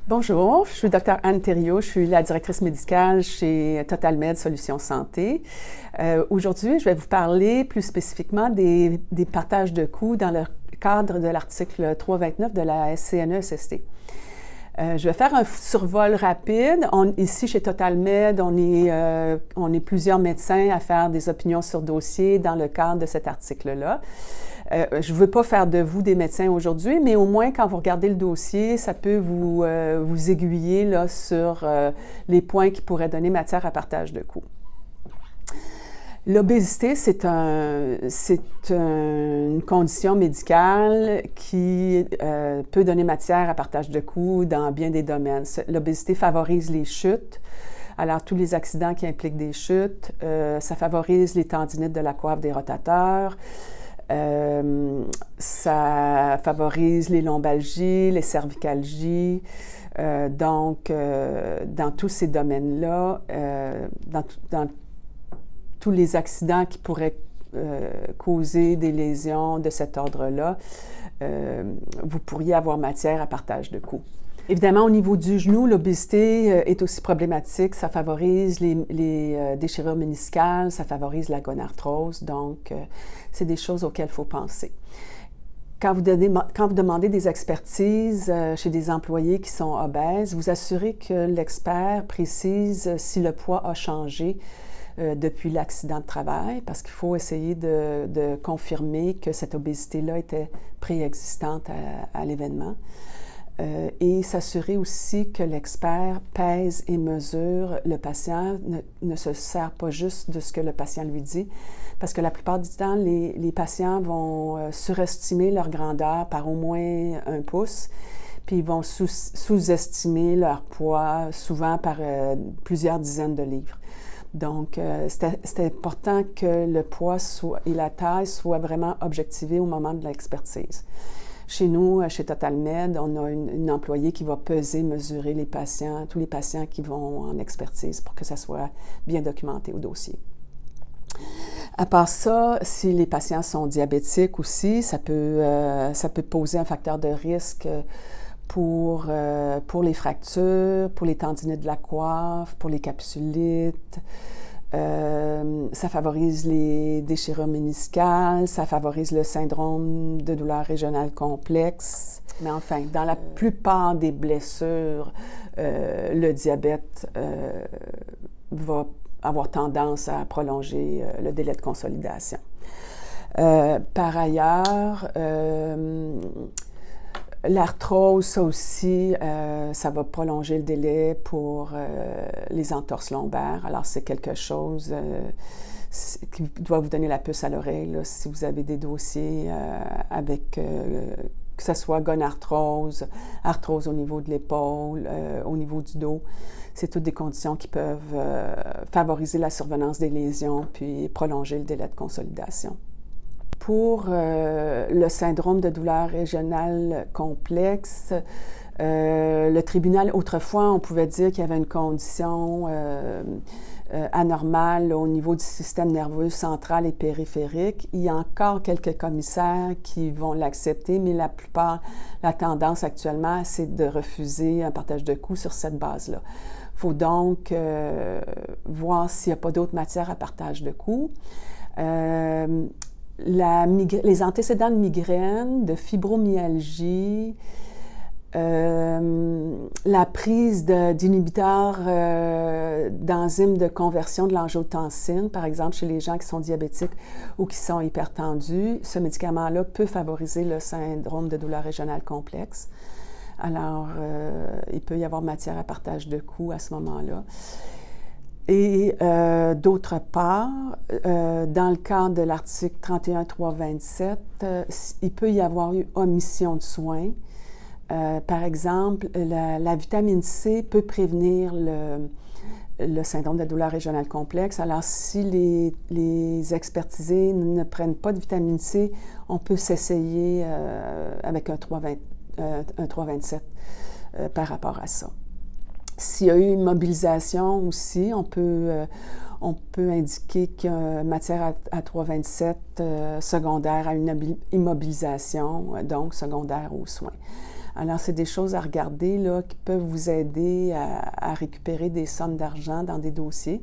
Bonjour, je suis Dr Anne Thériault, je suis la directrice médicale chez TotalMed Solutions Santé. Aujourd'hui, je vais vous parler plus spécifiquement des partages de coûts dans le cadre de l'article 329 de la SCNE-SST. Je vais faire un survol rapide. Ici, chez TotalMed, on est plusieurs médecins à faire des opinions sur dossier dans le cadre de cet article-là. Je ne veux pas faire de vous des médecins aujourd'hui, mais au moins, quand vous regardez le dossier, ça peut vous aiguiller là, sur les points qui pourraient donner matière à partage de coûts. L'obésité, c'est une condition médicale qui peut donner matière à partage de coûts dans bien des domaines. L'obésité favorise les chutes. Alors, tous les accidents qui impliquent des chutes, ça favorise les tendinites de la coiffe des rotateurs, ça favorise les lombalgies, les cervicalgies. Donc, dans tous ces domaines-là, dans tous les accidents qui pourraient causer des lésions de cet ordre-là, vous pourriez avoir matière à partage de coûts. Évidemment, au niveau du genou, l'obésité est aussi problématique. Ça favorise les déchirures méniscales, ça favorise la gonarthrose. Donc, c'est des choses auxquelles il faut penser. Quand vous demandez des expertises chez des employés qui sont obèses, vous assurez que l'expert précise si le poids a changé depuis l'accident de travail, parce qu'il faut essayer de confirmer que cette obésité-là était préexistante à l'événement. Et s'assurer aussi que l'expert pèse et mesure le patient, ne se sert pas juste de ce que le patient lui dit, parce que la plupart du temps, les patients vont surestimer leur grandeur par au moins 1 pouce, puis ils vont sous-estimer leur poids, souvent par plusieurs dizaines de livres. Donc, c'est important que le poids et la taille soient vraiment objectivés au moment de l'expertise. Chez nous, chez TotalMed, on a une employée qui va peser, mesurer les patients, tous les patients qui vont en expertise pour que ça soit bien documenté au dossier. À part ça, si les patients sont diabétiques aussi, ça peut poser un facteur de risque pour les fractures, pour les tendinites de la coiffe, pour les capsulites. Ça favorise les déchirures méniscales, ça favorise le syndrome de douleur régionale complexe. Mais enfin, dans la plupart des blessures, le diabète va avoir tendance à prolonger le délai de consolidation. Par ailleurs, l'arthrose, ça aussi, ça va prolonger le délai pour les entorses lombaires. Alors, c'est quelque chose qui doit vous donner la puce à l'oreille là, si vous avez des dossiers avec, que ce soit gonarthrose, arthrose au niveau de l'épaule, au niveau du dos. C'est toutes des conditions qui peuvent favoriser la survenance des lésions puis prolonger le délai de consolidation. Pour le syndrome de douleur régionale complexe, le tribunal, autrefois, on pouvait dire qu'il y avait une condition anormale au niveau du système nerveux central et périphérique. Il y a encore quelques commissaires qui vont l'accepter, mais la plupart, la tendance actuellement, c'est de refuser un partage de coûts sur cette base-là. Il faut donc voir s'il n'y a pas d'autres matières à partage de coûts. Les antécédents de migraine, de fibromyalgie, la prise d'inhibiteurs d'enzymes de conversion de l'angiotensine, par exemple chez les gens qui sont diabétiques ou qui sont hypertendus, ce médicament-là peut favoriser le syndrome de douleur régionale complexe. Alors, il peut y avoir matière à partage de coûts à ce moment-là. Et d'autre part, dans le cadre de l'article 31.327, il peut y avoir eu omission de soins. Par exemple, la vitamine C peut prévenir le syndrome de douleur régionale complexe. Alors, si les expertisés ne prennent pas de vitamine C, on peut s'essayer avec un 327 par rapport à ça. S'il y a eu une mobilisation aussi, on peut indiquer qu'il y a matière à 327 secondaire à une immobilisation, donc secondaire aux soins. Alors, c'est des choses à regarder là, qui peuvent vous aider à récupérer des sommes d'argent dans des dossiers.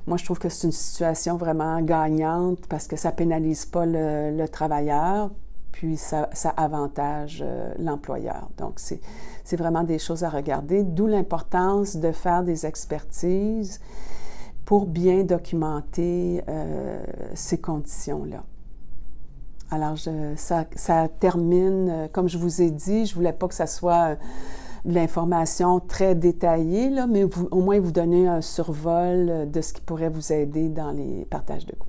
Moi, je trouve que c'est une situation vraiment gagnante parce que ça ne pénalise pas le travailleur, puis ça avantage l'employeur. Donc, c'est vraiment des choses à regarder, d'où l'importance de faire des expertises pour bien documenter ces conditions-là. Alors, ça termine, comme je vous ai dit, je ne voulais pas que ça soit de l'information très détaillée, là, mais au moins vous donner un survol de ce qui pourrait vous aider dans les partages de coûts.